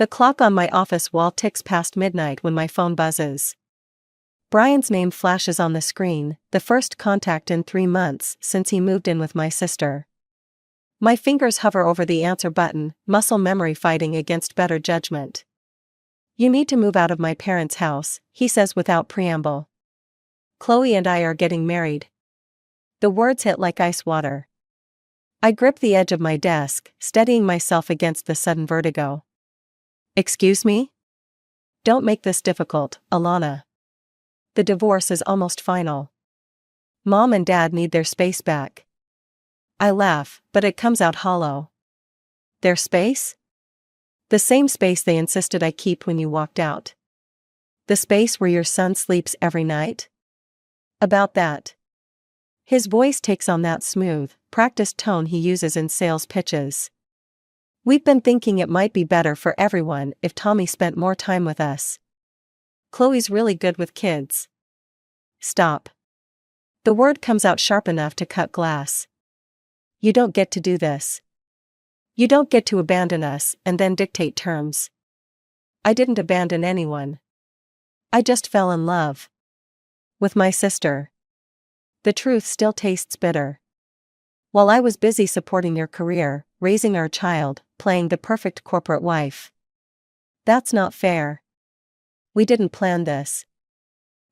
The clock on my office wall ticks past midnight when my phone buzzes. Brian's name flashes on the screen, the first contact in 3 months since he moved in with my sister. My fingers hover over the answer button, muscle memory fighting against better judgment. "You need to move out of my parents' house," he says without preamble. "Chloe and I are getting married." The words hit like ice water. I grip the edge of my desk, steadying myself against the sudden vertigo. "Excuse me? Don't make this difficult, Alana. The divorce is almost final. Mom and Dad need their space back." I laugh, but it comes out hollow. "Their space?" "The same space they insisted I keep when you walked out. The space where your son sleeps every night?" "About that." His voice takes on that smooth, practiced tone he uses in sales pitches. "We've been thinking it might be better for everyone if Tommy spent more time with us. Chloe's really good with kids." "Stop." The word comes out sharp enough to cut glass. "You don't get to do this. You don't get to abandon us and then dictate terms." I didn't abandon anyone. I just fell in love. With my sister. The truth still tastes bitter. While I was busy supporting your career, raising our child, playing the perfect corporate wife. That's not fair. We didn't plan this.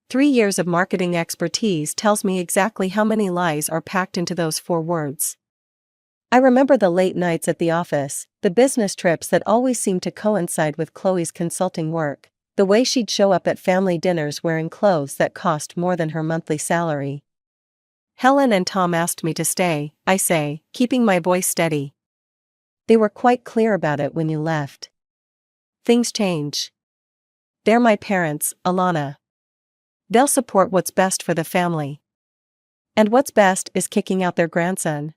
3 years of marketing expertise tells me exactly how many lies are packed into those 4 words. I remember the late nights at the office, the business trips that always seemed to coincide with Chloe's consulting work, the way she'd show up at family dinners wearing clothes that cost more than her monthly salary. "Helen and Tom asked me to stay," I say, keeping my voice steady. "They were quite clear about it when you left. Things change. They're my parents, Alana. They'll support what's best for the family. And what's best is kicking out their grandson."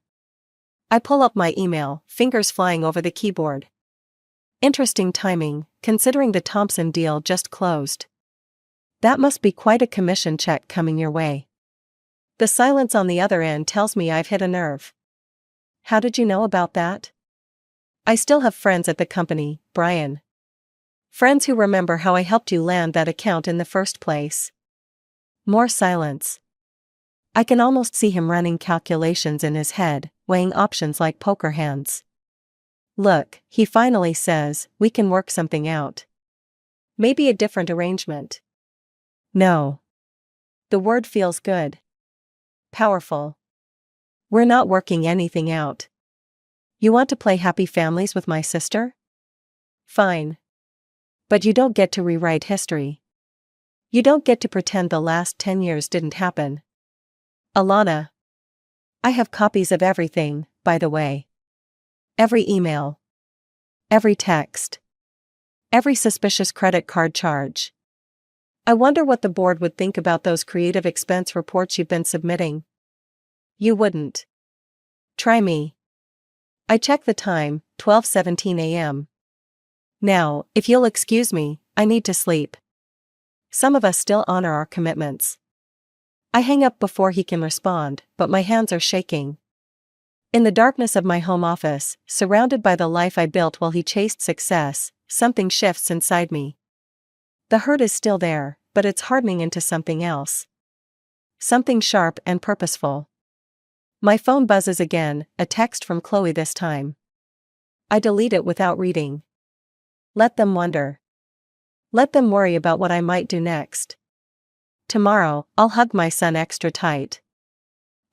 I pull up my email, fingers flying over the keyboard. Interesting timing, considering the Thompson deal just closed. That must be quite a commission check coming your way. The silence on the other end tells me I've hit a nerve. "How did you know about that?" "I still have friends at the company, Brian. Friends who remember how I helped you land that account in the first place." More silence. I can almost see him running calculations in his head, weighing options like poker hands. "Look," he finally says, "we can work something out. Maybe a different arrangement." "No." The word feels good. Powerful. "We're not working anything out. You want to play happy families with my sister? Fine. But you don't get to rewrite history. You don't get to pretend the last 10 years didn't happen. Alana. I have copies of everything, by the way. Every email. Every text. Every suspicious credit card charge. I wonder what the board would think about those creative expense reports you've been submitting." "You wouldn't. Try me." I check the time, 12:17 a.m. "Now, if you'll excuse me, I need to sleep. Some of us still honor our commitments." I hang up before he can respond, but my hands are shaking. In the darkness of my home office, surrounded by the life I built while he chased success, something shifts inside me. The hurt is still there, but it's hardening into something else. Something sharp and purposeful. My phone buzzes again, a text from Chloe this time. I delete it without reading. Let them wonder. Let them worry about what I might do next. Tomorrow, I'll hug my son extra tight.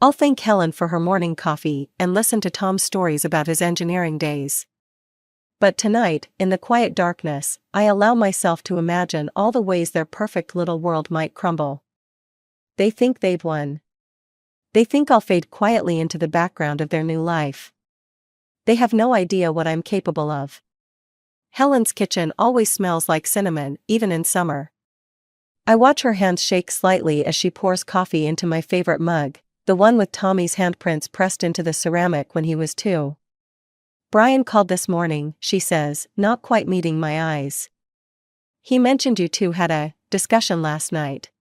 I'll thank Helen for her morning coffee and listen to Tom's stories about his engineering days. But tonight, in the quiet darkness, I allow myself to imagine all the ways their perfect little world might crumble. They think they've won. They think I'll fade quietly into the background of their new life. They have no idea what I'm capable of. Helen's kitchen always smells like cinnamon, even in summer. I watch her hands shake slightly as she pours coffee into my favorite mug, the one with Tommy's handprints pressed into the ceramic when he was 2. "Brian called this morning," she says, not quite meeting my eyes. "He mentioned you two had a discussion last night."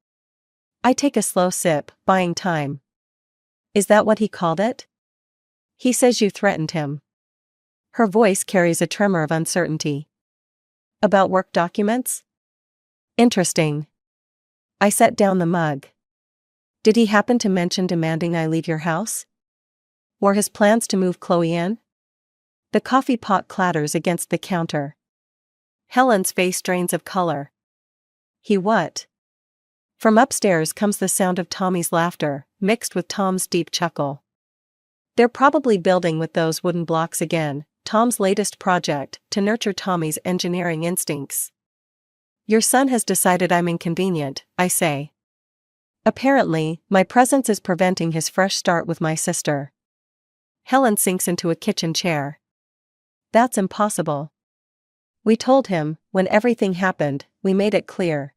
I take a slow sip, buying time. "Is that what he called it?" "He says you threatened him." Her voice carries a tremor of uncertainty. About work documents? Interesting. I set down the mug. Did he happen to mention demanding I leave your house? Or his plans to move Chloe in? The coffee pot clatters against the counter. Helen's face drains of color. He what? From upstairs comes the sound of Tommy's laughter, mixed with Tom's deep chuckle. They're probably building with those wooden blocks again, Tom's latest project, to nurture Tommy's engineering instincts. Your son has decided I'm inconvenient, I say. Apparently, my presence is preventing his fresh start with my sister. Helen sinks into a kitchen chair. That's impossible. We told him, when everything happened, we made it clear.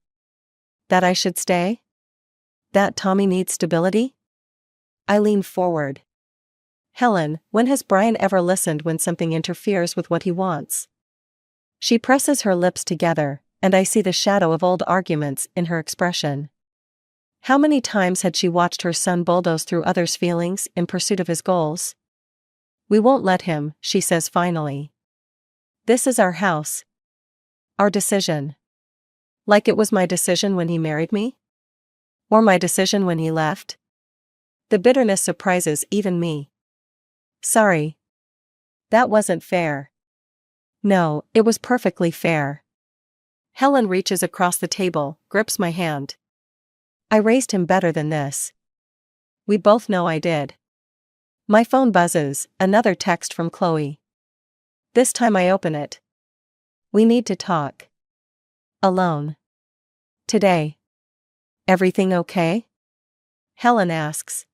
That I should stay? That Tommy needs stability? I lean forward. Helen, when has Brian ever listened when something interferes with what he wants? She presses her lips together, and I see the shadow of old arguments in her expression. How many times had she watched her son bulldoze through others' feelings in pursuit of his goals? We won't let him, she says finally. This is our house. Our decision. Like it was my decision when he married me? Or my decision when he left? The bitterness surprises even me. Sorry. That wasn't fair. No, it was perfectly fair. Helen reaches across the table, grips my hand. I raised him better than this. We both know I did. My phone buzzes, another text from Chloe. This time I open it. We need to talk. Alone. Today. Everything okay? Helen asks.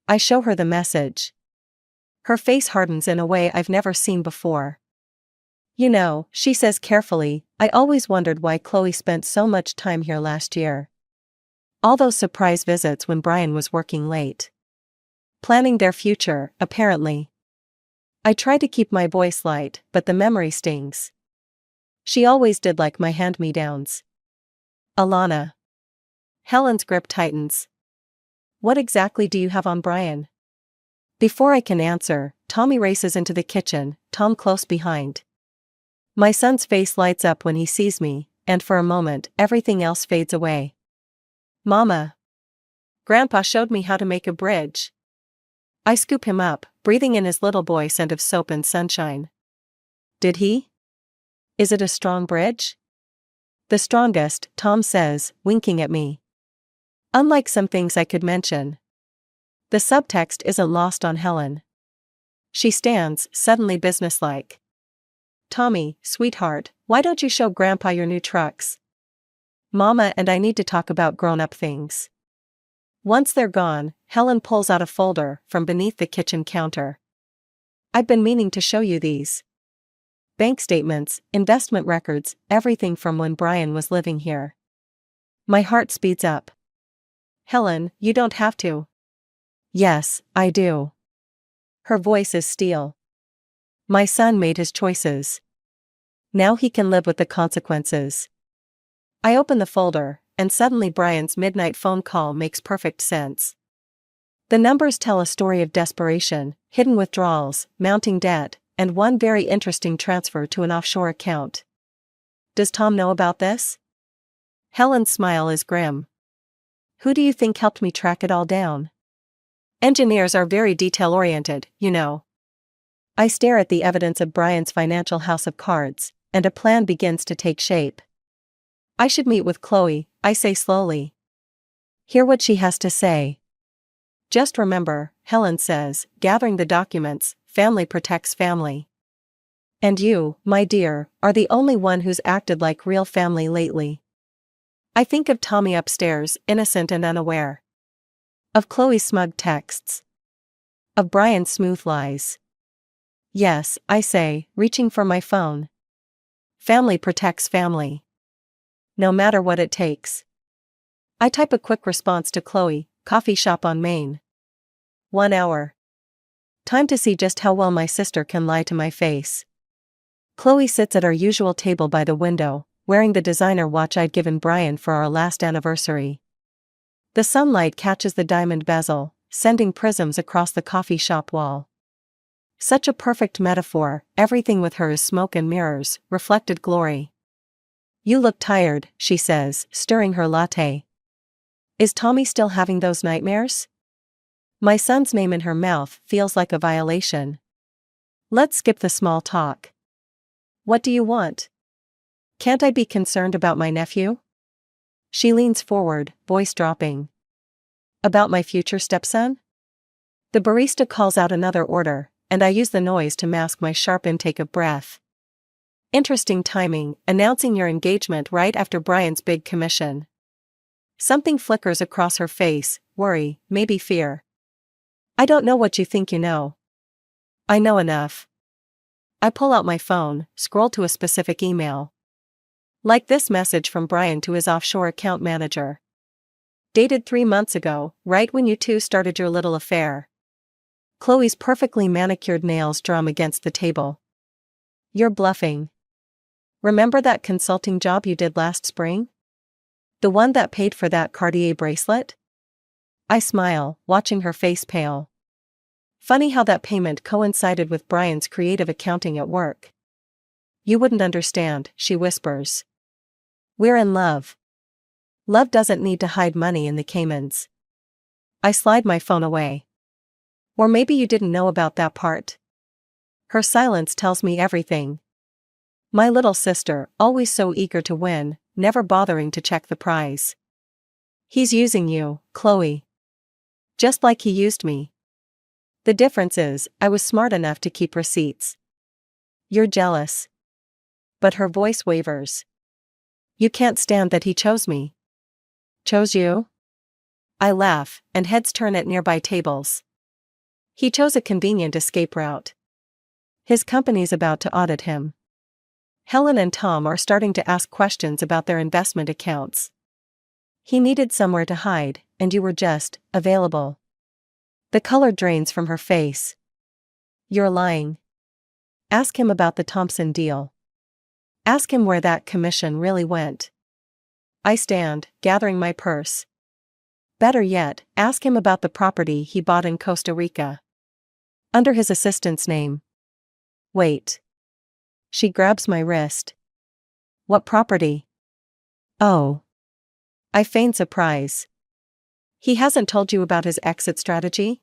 I show her the message. Her face hardens in a way I've never seen before. You know, she says carefully, I always wondered why Chloe spent so much time here last year. All those surprise visits when Brian was working late. Planning their future, apparently. I try to keep my voice light, but the memory stings. She always did like my hand-me-downs. Alana. Helen's grip tightens. What exactly do you have on Brian? Before I can answer, Tommy races into the kitchen, Tom close behind. My son's face lights up when he sees me, and for a moment, everything else fades away. Mama. Grandpa showed me how to make a bridge. I scoop him up, breathing in his little boy scent of soap and sunshine. Did he? Is it a strong bridge? The strongest, Tom says, winking at me. Unlike some things I could mention. The subtext isn't lost on Helen. She stands, suddenly businesslike. Tommy, sweetheart, why don't you show Grandpa your new trucks? Mama and I need to talk about grown-up things. Once they're gone, Helen pulls out a folder from beneath the kitchen counter. I've been meaning to show you these. Bank statements, investment records, everything from when Brian was living here. My heart speeds up. Helen, you don't have to. Yes, I do. Her voice is steel. My son made his choices. Now he can live with the consequences. I open the folder, and suddenly Brian's midnight phone call makes perfect sense. The numbers tell a story of desperation, hidden withdrawals, mounting debt, and one very interesting transfer to an offshore account. Does Tom know about this? Helen's smile is grim. Who do you think helped me track it all down? Engineers are very detail-oriented, you know. I stare at the evidence of Brian's financial house of cards, and a plan begins to take shape. I should meet with Chloe, I say slowly. Hear what she has to say. Just remember, Helen says, gathering the documents, family protects family. And you, my dear, are the only one who's acted like real family lately. I think of Tommy upstairs, innocent and unaware. Of Chloe's smug texts. Of Brian's smooth lies. Yes, I say, reaching for my phone. Family protects family. No matter what it takes. I type a quick response to Chloe, coffee shop on Main. 1 hour. Time to see just how well my sister can lie to my face. Chloe sits at our usual table by the window, wearing the designer watch I'd given Brian for our last anniversary. The sunlight catches the diamond bezel, sending prisms across the coffee shop wall. Such a perfect metaphor, everything with her is smoke and mirrors, reflected glory. You look tired, she says, stirring her latte. Is Tommy still having those nightmares? My son's name in her mouth feels like a violation. Let's skip the small talk. What do you want? Can't I be concerned about my nephew? She leans forward, voice dropping. About my future stepson? The barista calls out another order, and I use the noise to mask my sharp intake of breath. Interesting timing, announcing your engagement right after Brian's big commission. Something flickers across her face, worry, maybe fear. I don't know what you think you know. I know enough. I pull out my phone, scroll to a specific email. Like this message from Brian to his offshore account manager. Dated 3 months ago, right when you two started your little affair. Chloe's perfectly manicured nails drum against the table. You're bluffing. Remember that consulting job you did last spring? The one that paid for that Cartier bracelet? I smile, watching her face pale. Funny how that payment coincided with Brian's creative accounting at work. You wouldn't understand, she whispers. We're in love. Love doesn't need to hide money in the Caymans. I slide my phone away. Or maybe you didn't know about that part. Her silence tells me everything. My little sister, always so eager to win, never bothering to check the prize. He's using you, Chloe. Just like he used me. The difference is, I was smart enough to keep receipts. You're jealous. But her voice wavers. You can't stand that he chose me. Chose you? I laugh, and heads turn at nearby tables. He chose a convenient escape route. His company's about to audit him. Helen and Tom are starting to ask questions about their investment accounts. He needed somewhere to hide, and you were just available. The color drains from her face. You're lying. Ask him about the Thompson deal. Ask him where that commission really went. I stand, gathering my purse. Better yet, ask him about the property he bought in Costa Rica. Under his assistant's name. Wait. She grabs my wrist. What property? Oh. I feign surprise. He hasn't told you about his exit strategy?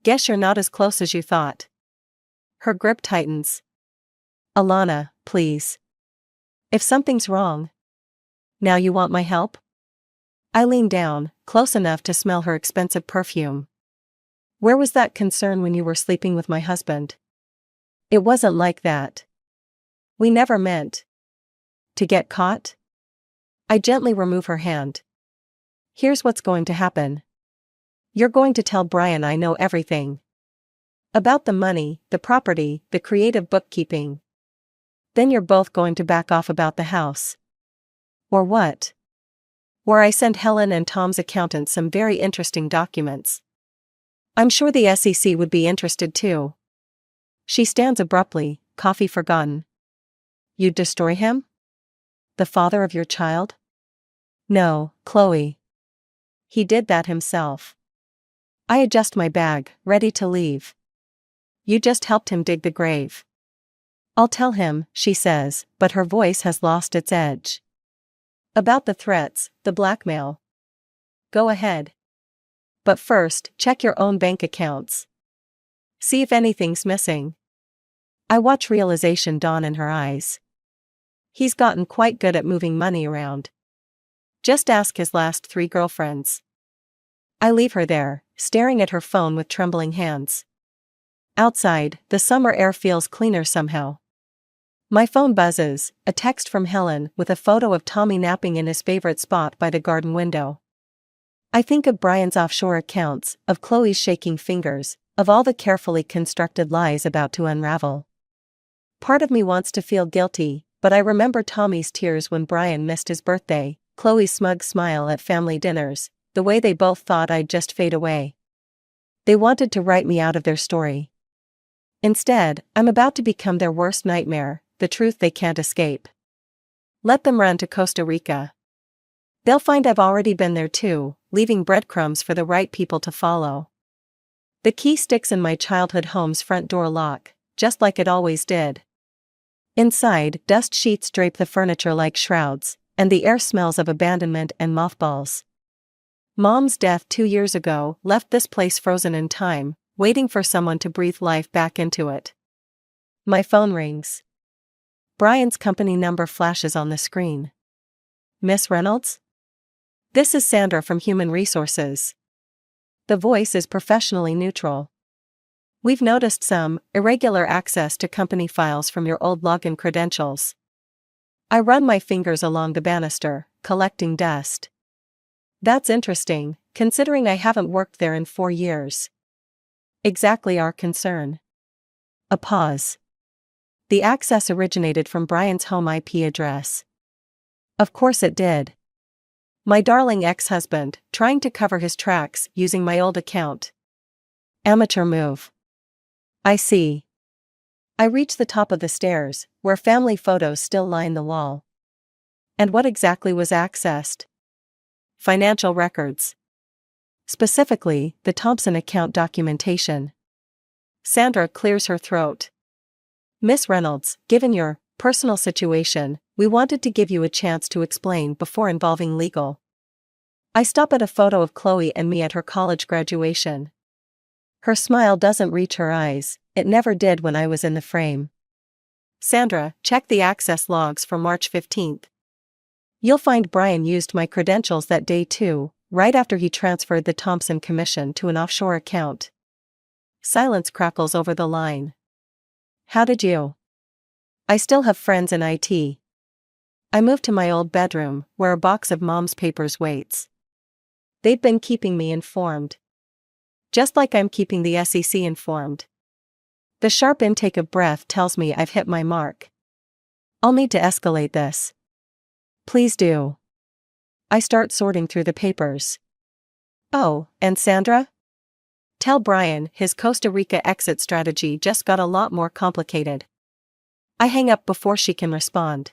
Guess you're not as close as you thought. Her grip tightens. Alana, please. If something's wrong. Now you want my help? I lean down, close enough to smell her expensive perfume. Where was that concern when you were sleeping with my husband? It wasn't like that. We never meant to get caught. I gently remove her hand. Here's what's going to happen. You're going to tell Brian I know everything. About the money, the property, the creative bookkeeping. Then you're both going to back off about the house. Or what? Or I send Helen and Tom's accountant some very interesting documents. I'm sure the SEC would be interested too. She stands abruptly, coffee forgotten. You'd destroy him? The father of your child? No, Chloe. He did that himself. I adjust my bag, ready to leave. You just helped him dig the grave. I'll tell him, she says, but her voice has lost its edge. About the threats, the blackmail. Go ahead. But first, check your own bank accounts. See if anything's missing. I watch realization dawn in her eyes. He's gotten quite good at moving money around. Just ask his last 3 girlfriends. I leave her there, staring at her phone with trembling hands. Outside, the summer air feels cleaner somehow. My phone buzzes, a text from Helen with a photo of Tommy napping in his favorite spot by the garden window. I think of Brian's offshore accounts, of Chloe's shaking fingers, of all the carefully constructed lies about to unravel. Part of me wants to feel guilty, but I remember Tommy's tears when Brian missed his birthday, Chloe's smug smile at family dinners, the way they both thought I'd just fade away. They wanted to write me out of their story. Instead, I'm about to become their worst nightmare, the truth they can't escape. Let them run to Costa Rica. They'll find I've already been there too, leaving breadcrumbs for the right people to follow. The key sticks in my childhood home's front door lock, just like it always did. Inside, dust sheets drape the furniture like shrouds, and the air smells of abandonment and mothballs. Mom's death 2 years ago left this place frozen in time, waiting for someone to breathe life back into it. My phone rings. Brian's company number flashes on the screen. Miss Reynolds? This is Sandra from Human Resources. The voice is professionally neutral. We've noticed some irregular access to company files from your old login credentials. I run my fingers along the banister, collecting dust. That's interesting, considering I haven't worked there in 4 years. Exactly our concern. A pause. The access originated from Brian's home IP address. Of course it did. My darling ex-husband, trying to cover his tracks using my old account. Amateur move. I see. I reach the top of the stairs, where family photos still line the wall. And what exactly was accessed? Financial records. Specifically, the Thompson account documentation. Sandra clears her throat. Miss Reynolds, given your personal situation, we wanted to give you a chance to explain before involving legal. I stop at a photo of Chloe and me at her college graduation. Her smile doesn't reach her eyes, it never did when I was in the frame. Sandra, check the access logs for March 15th. You'll find Brian used my credentials that day too, right after he transferred the Thompson commission to an offshore account. Silence crackles over the line. How did you? I still have friends in IT. I moved to my old bedroom, where a box of Mom's papers waits. They've been keeping me informed. Just like I'm keeping the SEC informed. The sharp intake of breath tells me I've hit my mark. I'll need to escalate this. Please do. I start sorting through the papers. Oh, and Sandra? Tell Brian his Costa Rica exit strategy just got a lot more complicated. I hang up before she can respond.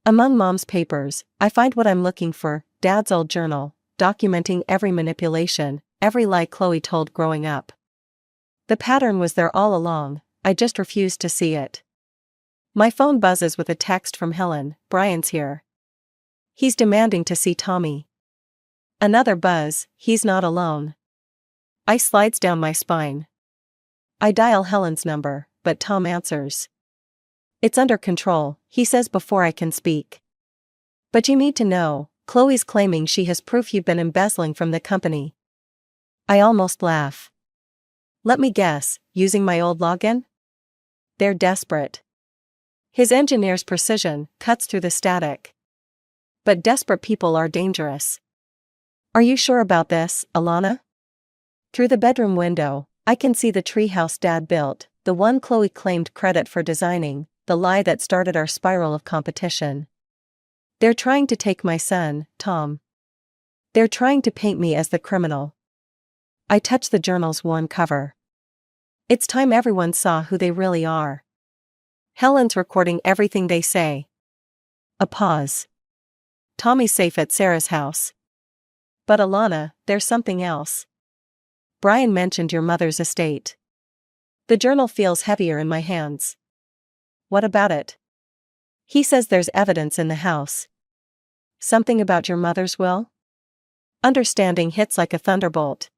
Among Mom's papers, I find what I'm looking for, Dad's old journal, documenting every manipulation, every lie Chloe told growing up. The pattern was there all along, I just refused to see it. My phone buzzes with a text from Helen, Brian's here. He's demanding to see Tommy. Another buzz, he's not alone. Ice slides down my spine. I dial Helen's number, but Tom answers. It's under control, he says before I can speak. But you need to know, Chloe's claiming she has proof you've been embezzling from the company. I almost laugh. Let me guess, using my old login? They're desperate. His engineer's precision cuts through the static. But desperate people are dangerous. Are you sure about this, Alana? Through the bedroom window, I can see the treehouse Dad built, the one Chloe claimed credit for designing, the lie that started our spiral of competition. They're trying to take my son, Tom. They're trying to paint me as the criminal. I touch the journal's worn cover. It's time everyone saw who they really are. Helen's recording everything they say. A pause. Tommy's safe at Sarah's house. But Alana, there's something else. Brian mentioned your mother's estate. The journal feels heavier in my hands. What about it? He says there's evidence in the house. Something about your mother's will? Understanding hits like a thunderbolt.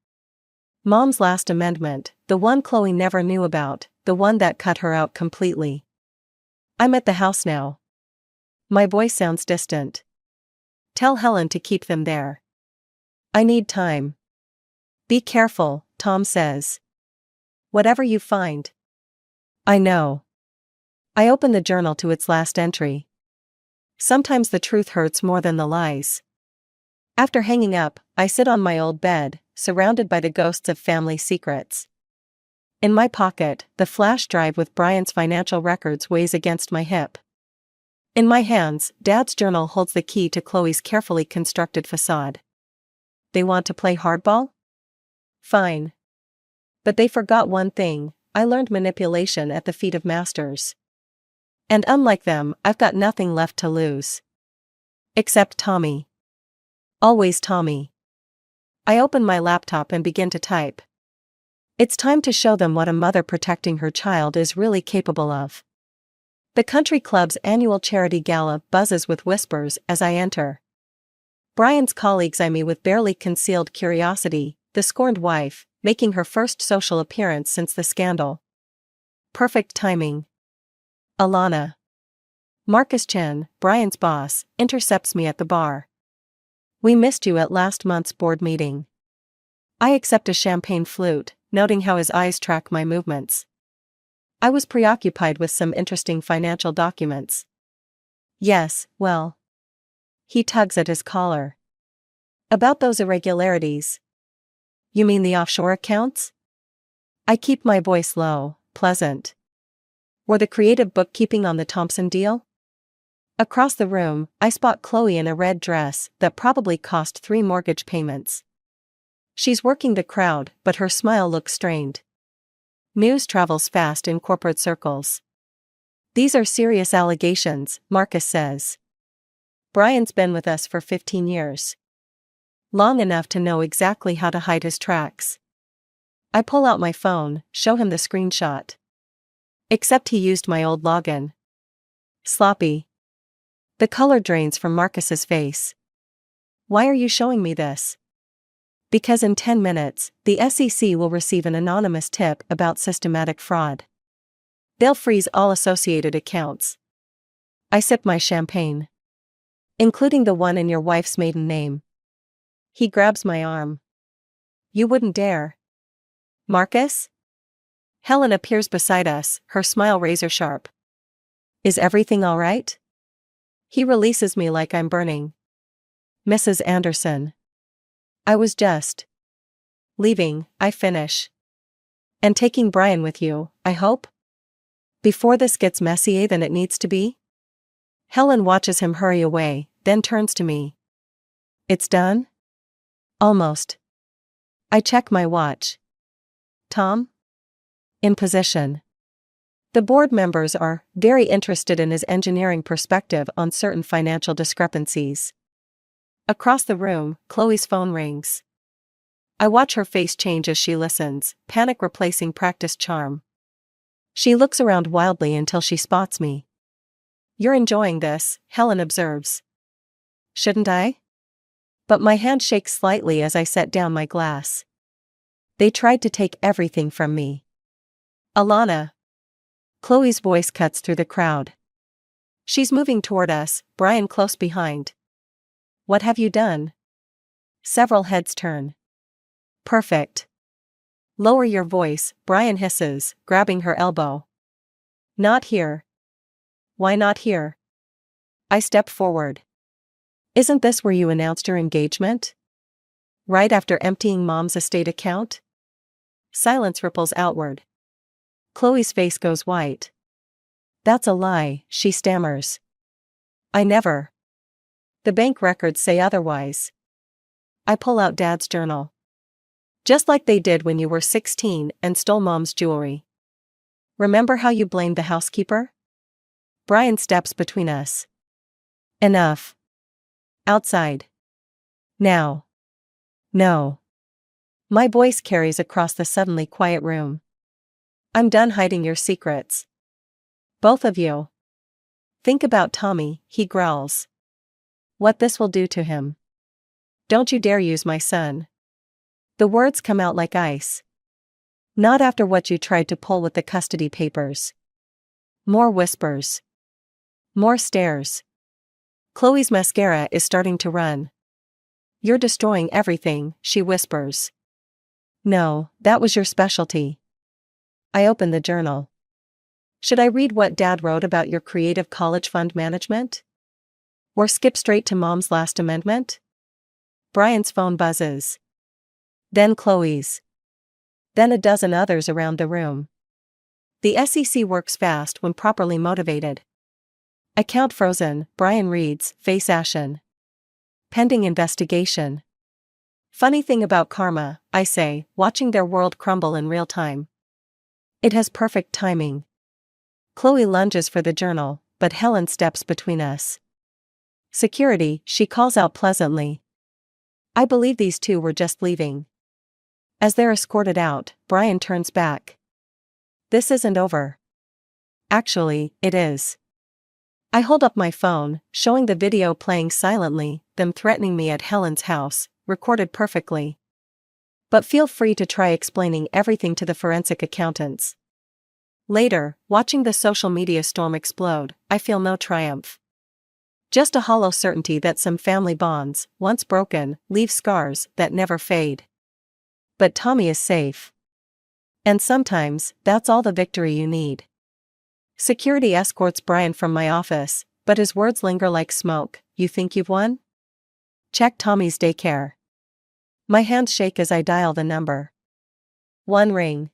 Mom's last amendment, the one Chloe never knew about, the one that cut her out completely. I'm at the house now. My voice sounds distant. Tell Helen to keep them there. I need time. Be careful, Tom says. Whatever you find. I know. I open the journal to its last entry. Sometimes the truth hurts more than the lies. After hanging up, I sit on my old bed, surrounded by the ghosts of family secrets. In my pocket, the flash drive with Brian's financial records weighs against my hip. In my hands, Dad's journal holds the key to Chloe's carefully constructed facade. They want to play hardball? Fine. But they forgot one thing, I learned manipulation at the feet of masters. And unlike them, I've got nothing left to lose. Except Tommy. Always Tommy. I open my laptop and begin to type. It's time to show them what a mother protecting her child is really capable of. The country club's annual charity gala buzzes with whispers as I enter. Brian's colleagues eye me with barely concealed curiosity, the scorned wife, making her first social appearance since the scandal. Perfect timing. Alana. Marcus Chen, Brian's boss, intercepts me at the bar. We missed you at last month's board meeting. I accept a champagne flute, noting how his eyes track my movements. I was preoccupied with some interesting financial documents. Yes, well. He tugs at his collar. About those irregularities. You mean the offshore accounts? I keep my voice low, pleasant. Were the creative bookkeeping on the Thompson deal? Across the room, I spot Chloe in a red dress that probably cost 3 mortgage payments. She's working the crowd, but her smile looks strained. News travels fast in corporate circles. These are serious allegations, Marcus says. Brian's been with us for 15 years. Long enough to know exactly how to hide his tracks. I pull out my phone, show him the screenshot. Except he used my old login. Sloppy. The color drains from Marcus's face. Why are you showing me this? Because in 10 minutes, the SEC will receive an anonymous tip about systematic fraud. They'll freeze all associated accounts. I sip my champagne. Including the one in your wife's maiden name. He grabs my arm. You wouldn't dare. Marcus? Helen appears beside us, her smile razor sharp. Is everything all right? He releases me like I'm burning. Mrs. Anderson. I was just leaving, I finish. And taking Brian with you, I hope? Before this gets messier than it needs to be? Helen watches him hurry away, then turns to me. It's done? Almost. I check my watch. Tom? In position. The board members are very interested in his engineering perspective on certain financial discrepancies. Across the room, Chloe's phone rings. I watch her face change as she listens, panic replacing practiced charm. She looks around wildly until she spots me. You're enjoying this, Helen observes. Shouldn't I? But my hand shakes slightly as I set down my glass. They tried to take everything from me. Alana. Chloe's voice cuts through the crowd. She's moving toward us, Brian close behind. What have you done? Several heads turn. Perfect. Lower your voice, Brian hisses, grabbing her elbow. Not here. Why not here? I step forward. Isn't this where you announced your engagement? Right after emptying Mom's estate account? Silence ripples outward. Chloe's face goes white. That's a lie, she stammers. I never. The bank records say otherwise. I pull out Dad's journal. Just like they did when you were 16 and stole Mom's jewelry. Remember how you blamed the housekeeper? Brian steps between us. Enough. Outside. Now. No. My voice carries across the suddenly quiet room. I'm done hiding your secrets. Both of you. Think about Tommy, he growls. What this will do to him. Don't you dare use my son. The words come out like ice. Not after what you tried to pull with the custody papers. More whispers. More stares. Chloe's mascara is starting to run. You're destroying everything, she whispers. No, that was your specialty. I open the journal. Should I read what Dad wrote about your creative college fund management? Or skip straight to Mom's last amendment? Brian's phone buzzes. Then Chloe's. Then a dozen others around the room. The SEC works fast when properly motivated. Account frozen, Brian reads, face ashen. Pending investigation. Funny thing about karma, I say, watching their world crumble in real time. It has perfect timing. Chloe lunges for the journal, but Helen steps between us. Security, she calls out pleasantly. I believe these two were just leaving. As they're escorted out, Brian turns back. This isn't over. Actually, it is. I hold up my phone, showing the video playing silently, them threatening me at Helen's house, recorded perfectly. But feel free to try explaining everything to the forensic accountants. Later, watching the social media storm explode, I feel no triumph. Just a hollow certainty that some family bonds, once broken, leave scars that never fade. But Tommy is safe. And sometimes, that's all the victory you need. Security escorts Brian from my office, but his words linger like smoke. You think you've won? Check Tommy's daycare. My hands shake as I dial the number. 1 ring.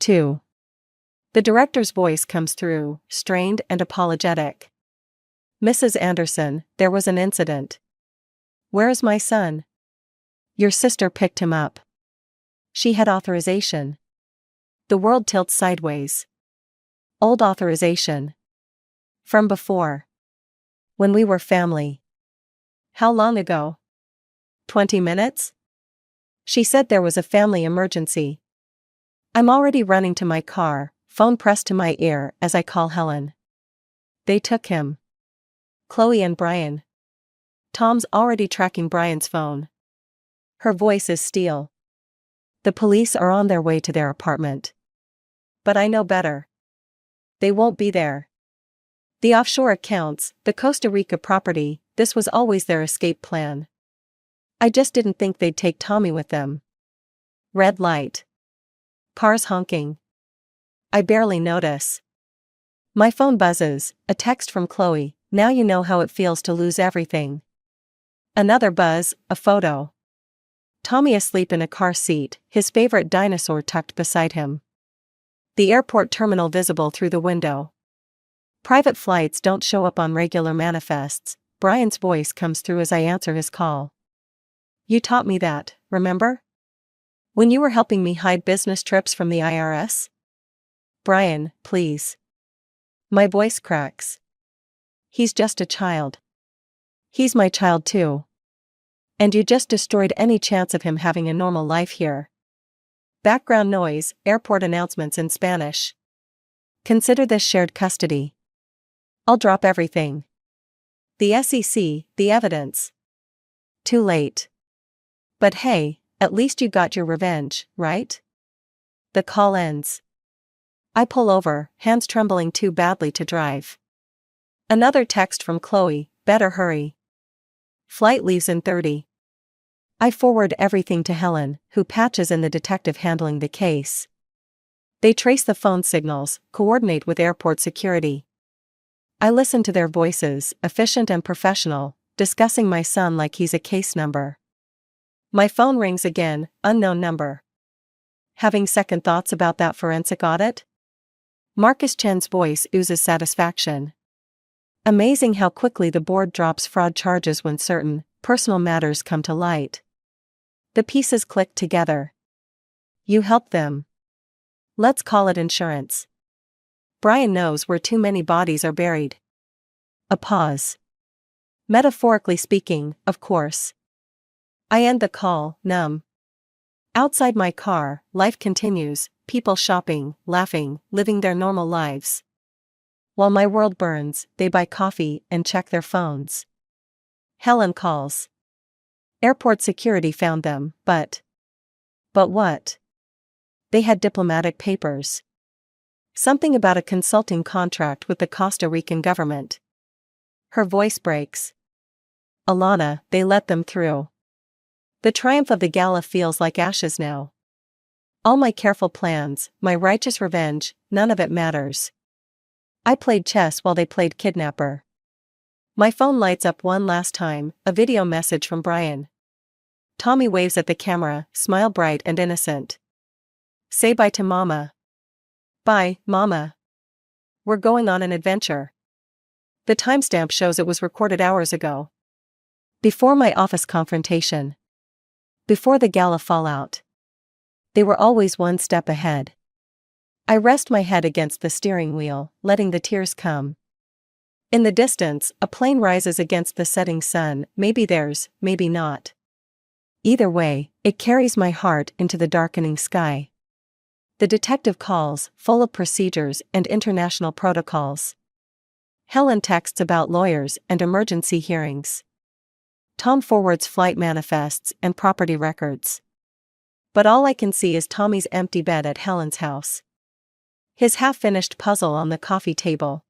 2. The director's voice comes through, strained and apologetic. Mrs. Anderson, there was an incident. Where is my son? Your sister picked him up. She had authorization. The world tilts sideways. Old authorization. From before. When we were family. How long ago? 20 minutes? She said there was a family emergency. I'm already running to my car, phone pressed to my ear as I call Helen. They took him. Chloe and Brian. Tom's already tracking Brian's phone. Her voice is steel. The police are on their way to their apartment. But I know better. They won't be there. The offshore accounts, the Costa Rica property, this was always their escape plan. I just didn't think they'd take Tommy with them. Red light. Cars honking. I barely notice. My phone buzzes, a text from Chloe. Now you know how it feels to lose everything. Another buzz, a photo. Tommy asleep in a car seat, his favorite dinosaur tucked beside him. The airport terminal visible through the window. Private flights don't show up on regular manifests. Brian's voice comes through as I answer his call. You taught me that, remember? When you were helping me hide business trips from the IRS? Brian, please. My voice cracks. He's just a child. He's my child too. And you just destroyed any chance of him having a normal life here. Background noise, airport announcements in Spanish. Consider this shared custody. I'll drop everything. The SEC, the evidence. Too late. But hey, at least you got your revenge, right? The call ends. I pull over, hands trembling too badly to drive. Another text from Chloe, better hurry. Flight leaves in 30. I forward everything to Helen, who patches in the detective handling the case. They trace the phone signals, coordinate with airport security. I listen to their voices, efficient and professional, discussing my son like he's a case number. My phone rings again, unknown number. Having second thoughts about that forensic audit? Marcus Chen's voice oozes satisfaction. Amazing how quickly the board drops fraud charges when certain, personal matters come to light. The pieces click together. You helped them. Let's call it insurance. Brian knows where too many bodies are buried. A pause. Metaphorically speaking, of course. I end the call, numb. Outside my car, life continues, people shopping, laughing, living their normal lives. While my world burns, they buy coffee and check their phones. Helen calls. Airport security found them, but what? They had diplomatic papers. Something about a consulting contract with the Costa Rican government. Her voice breaks. Alana, they let them through. The triumph of the gala feels like ashes now. All my careful plans, my righteous revenge, none of it matters. I played chess while they played kidnapper. My phone lights up one last time, a video message from Brian. Tommy waves at the camera, smile bright and innocent. Say bye to Mama. Bye, Mama. We're going on an adventure. The timestamp shows it was recorded hours ago. Before my office confrontation. Before the gala fallout. They were always one step ahead. I rest my head against the steering wheel, letting the tears come. In the distance, a plane rises against the setting sun, maybe theirs, maybe not. Either way, it carries my heart into the darkening sky. The detective calls, full of procedures and international protocols. Helen texts about lawyers and emergency hearings. Tom forwards flight manifests and property records. But all I can see is Tommy's empty bed at Helen's house. His half-finished puzzle on the coffee table.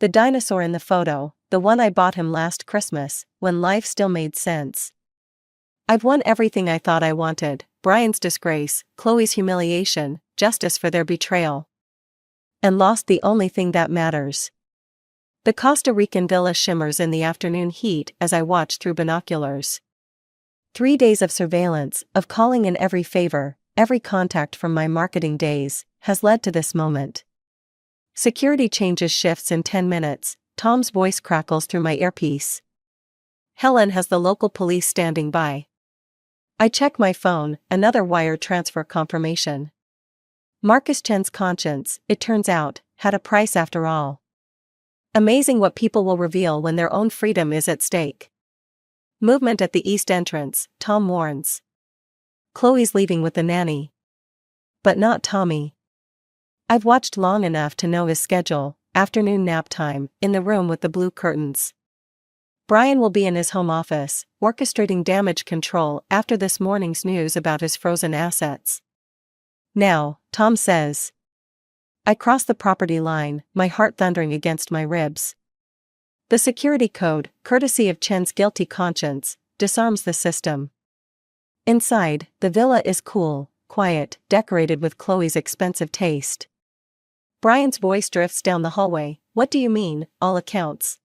The dinosaur in the photo, the one I bought him last Christmas, when life still made sense. I've won everything I thought I wanted: Brian's disgrace, Chloe's humiliation, justice for their betrayal. And lost the only thing that matters. The Costa Rican villa shimmers in the afternoon heat as I watch through binoculars. 3 days of surveillance, of calling in every favor, every contact from my marketing days, has led to this moment. Security changes shifts in 10 minutes, Tom's voice crackles through my earpiece. Helen has the local police standing by. I check my phone, another wire transfer confirmation. Marcus Chen's conscience, it turns out, had a price after all. Amazing what people will reveal when their own freedom is at stake. Movement at the east entrance, Tom warns. Chloe's leaving with the nanny. But not Tommy. I've watched long enough to know his schedule: afternoon nap time, in the room with the blue curtains. Brian will be in his home office, orchestrating damage control after this morning's news about his frozen assets. Now, Tom says. I cross the property line, my heart thundering against my ribs. The security code, courtesy of Chen's guilty conscience, disarms the system. Inside, the villa is cool, quiet, decorated with Chloe's expensive taste. Brian's voice drifts down the hallway. What do you mean, all accounts?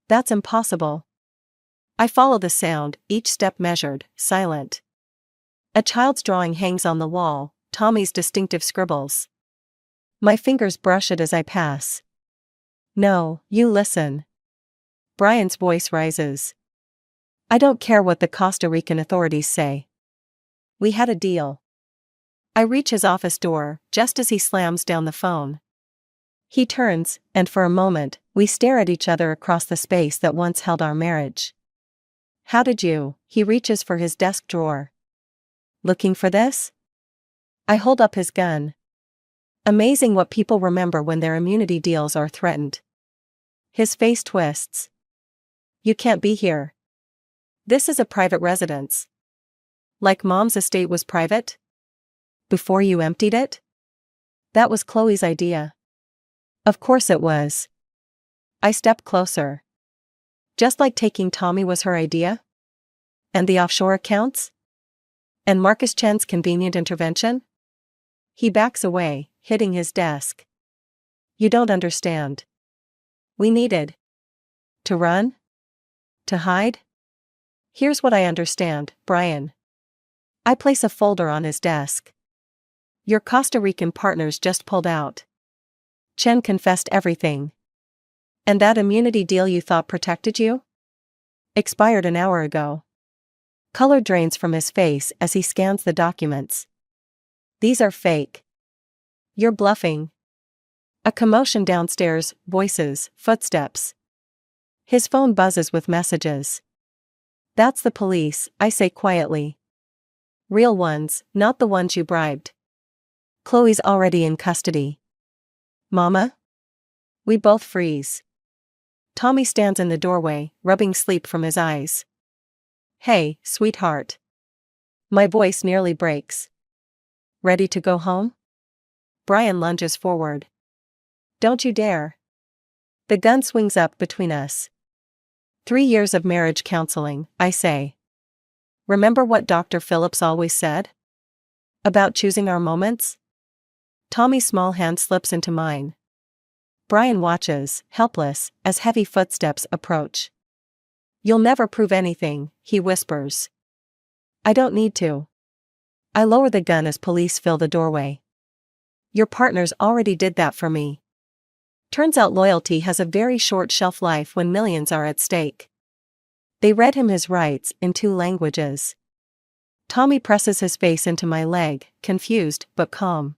That's impossible. I follow the sound, each step measured, silent. A child's drawing hangs on the wall, Tommy's distinctive scribbles. My fingers brush it as I pass. No, you listen. Brian's voice rises. I don't care what the Costa Rican authorities say. We had a deal. I reach his office door, just as he slams down the phone. He turns, and for a moment, we stare at each other across the space that once held our marriage. How did you? He reaches for his desk drawer. Looking for this? I hold up his gun. Amazing what people remember when their immunity deals are threatened. His face twists. You can't be here. This is a private residence. Like Mom's estate was private? Before you emptied it? That was Chloe's idea. Of course it was. I step closer. Just like taking Tommy was her idea? And the offshore accounts? And Marcus Chen's convenient intervention? He backs away, hitting his desk. You don't understand. We needed to run? To hide? Here's what I understand, Brian. I place a folder on his desk. Your Costa Rican partners just pulled out. Chen confessed everything. And that immunity deal you thought protected you? Expired an hour ago. Color drains from his face as he scans the documents. These are fake. You're bluffing. A commotion downstairs, voices, footsteps. His phone buzzes with messages. That's the police, I say quietly. Real ones, not the ones you bribed. Chloe's already in custody. Mama? We both freeze. Tommy stands in the doorway, rubbing sleep from his eyes. Hey, sweetheart. My voice nearly breaks. Ready to go home? Brian lunges forward. Don't you dare. The gun swings up between us. 3 years of marriage counseling, I say. Remember what Dr. Phillips always said? About choosing our moments? Tommy's small hand slips into mine. Brian watches, helpless, as heavy footsteps approach. You'll never prove anything, he whispers. I don't need to. I lower the gun as police fill the doorway. Your partners already did that for me. Turns out loyalty has a very short shelf life when millions are at stake. They read him his rights in 2 languages. Tommy presses his face into my leg, confused but calm.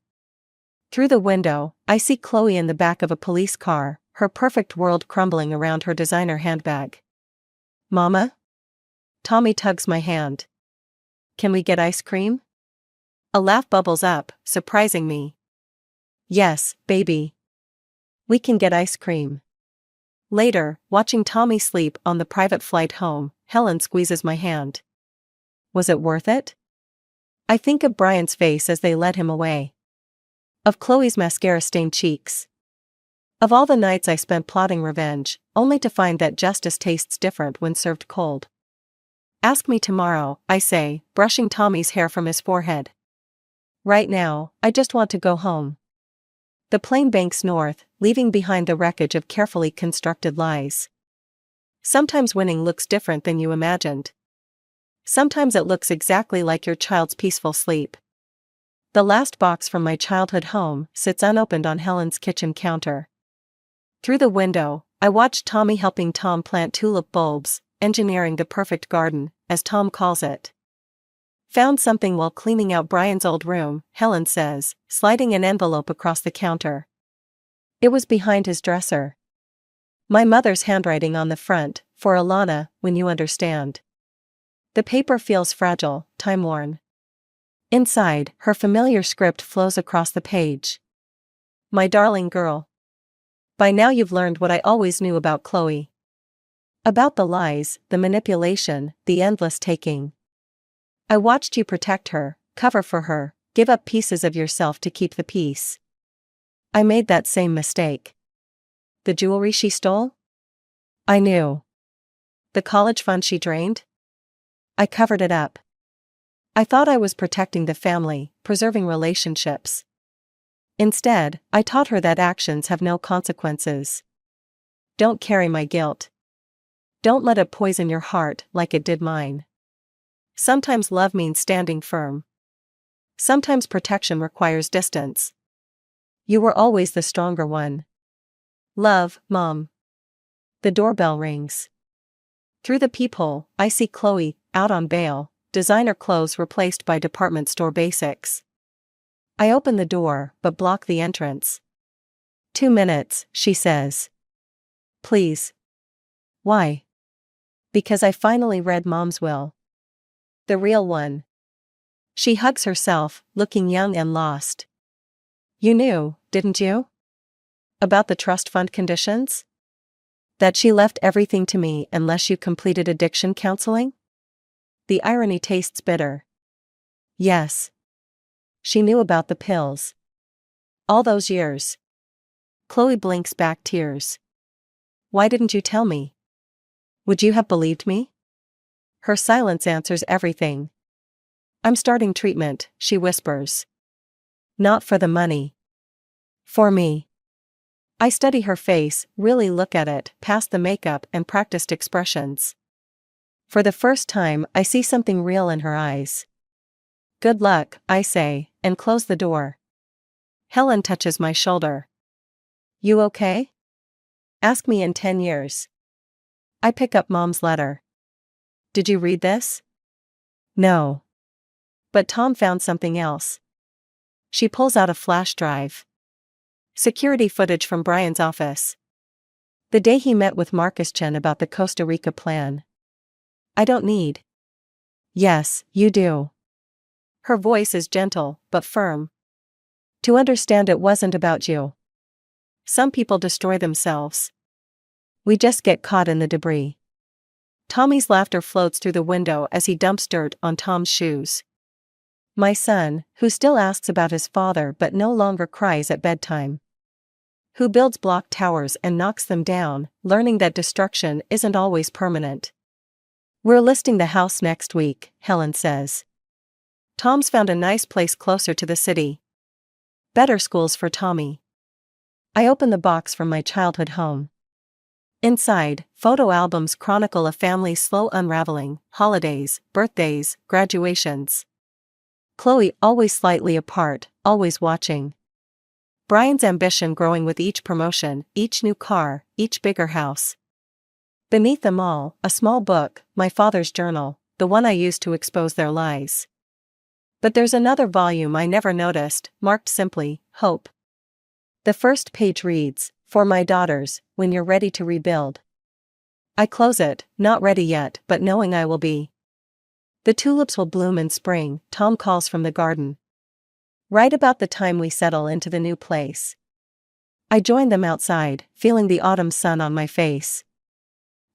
Through the window, I see Chloe in the back of a police car, her perfect world crumbling around her designer handbag. Mama? Tommy tugs my hand. Can we get ice cream? A laugh bubbles up, surprising me. Yes, baby. We can get ice cream. Later, watching Tommy sleep on the private flight home, Helen squeezes my hand. Was it worth it? I think of Brian's face as they led him away. Of Chloe's mascara-stained cheeks. Of all the nights I spent plotting revenge, only to find that justice tastes different when served cold. Ask me tomorrow, I say, brushing Tommy's hair from his forehead. Right now, I just want to go home. The plane banks north, leaving behind the wreckage of carefully constructed lies. Sometimes winning looks different than you imagined. Sometimes it looks exactly like your child's peaceful sleep. The last box from my childhood home sits unopened on Helen's kitchen counter. Through the window, I watch Tommy helping Tom plant tulip bulbs, engineering the perfect garden, as Tom calls it. Found something while cleaning out Brian's old room, Helen says, sliding an envelope across the counter. It was behind his dresser. My mother's handwriting on the front, for Alana, when you understand. The paper feels fragile, time-worn. Inside, her familiar script flows across the page. My darling girl. By now you've learned what I always knew about Chloe. About the lies, the manipulation, the endless taking. I watched you protect her, cover for her, give up pieces of yourself to keep the peace. I made that same mistake. The jewelry she stole? I knew. The college fund she drained? I covered it up. I thought I was protecting the family, preserving relationships. Instead, I taught her that actions have no consequences. Don't carry my guilt. Don't let it poison your heart like it did mine. Sometimes love means standing firm. Sometimes protection requires distance. You were always the stronger one. Love, Mom. The doorbell rings. Through the peephole, I see Chloe, out on bail, designer clothes replaced by department store basics. I open the door, but block the entrance. 2 minutes, she says. Please. Why? Because I finally read Mom's will. The real one. She hugs herself, looking young and lost. You knew, didn't you? About the trust fund conditions? That she left everything to me unless you completed addiction counseling? The irony tastes bitter. Yes. She knew about the pills. All those years. Chloe blinks back tears. Why didn't you tell me? Would you have believed me? Her silence answers everything. I'm starting treatment, she whispers. Not for the money. For me. I study her face, really look at it, past the makeup and practiced expressions. For the first time, I see something real in her eyes. Good luck, I say, and close the door. Helen touches my shoulder. You okay? Ask me in 10 years. I pick up Mom's letter. Did you read this? No. But Tom found something else. She pulls out a flash drive. Security footage from Brian's office. The day he met with Marcus Chen about the Costa Rica plan. I don't need. Yes, you do. Her voice is gentle, but firm. To understand it wasn't about you. Some people destroy themselves. We just get caught in the debris. Tommy's laughter floats through the window as he dumps dirt on Tom's shoes. My son, who still asks about his father but no longer cries at bedtime. Who builds block towers and knocks them down, learning that destruction isn't always permanent. We're listing the house next week, Helen says. Tom's found a nice place closer to the city. Better schools for Tommy. I open the box from my childhood home. Inside, photo albums chronicle a family's slow unraveling, holidays, birthdays, graduations. Chloe always slightly apart, always watching. Brian's ambition growing with each promotion, each new car, each bigger house. Beneath them all, a small book, my father's journal, the one I used to expose their lies. But there's another volume I never noticed, marked simply, Hope. The first page reads, For my daughters, when you're ready to rebuild. I close it, not ready yet, but knowing I will be. The tulips will bloom in spring, Tom calls from the garden. Right about the time we settle into the new place. I join them outside, feeling the autumn sun on my face.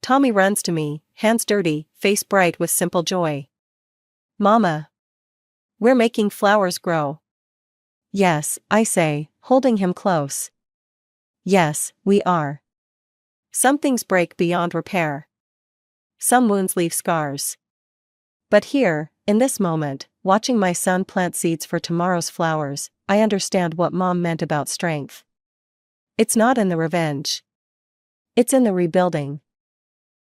Tommy runs to me, hands dirty, face bright with simple joy. Mama! We're making flowers grow. Yes, I say, holding him close. Yes, we are. Some things break beyond repair. Some wounds leave scars. But here, in this moment, watching my son plant seeds for tomorrow's flowers, I understand what Mom meant about strength. It's not in the revenge. It's in the rebuilding.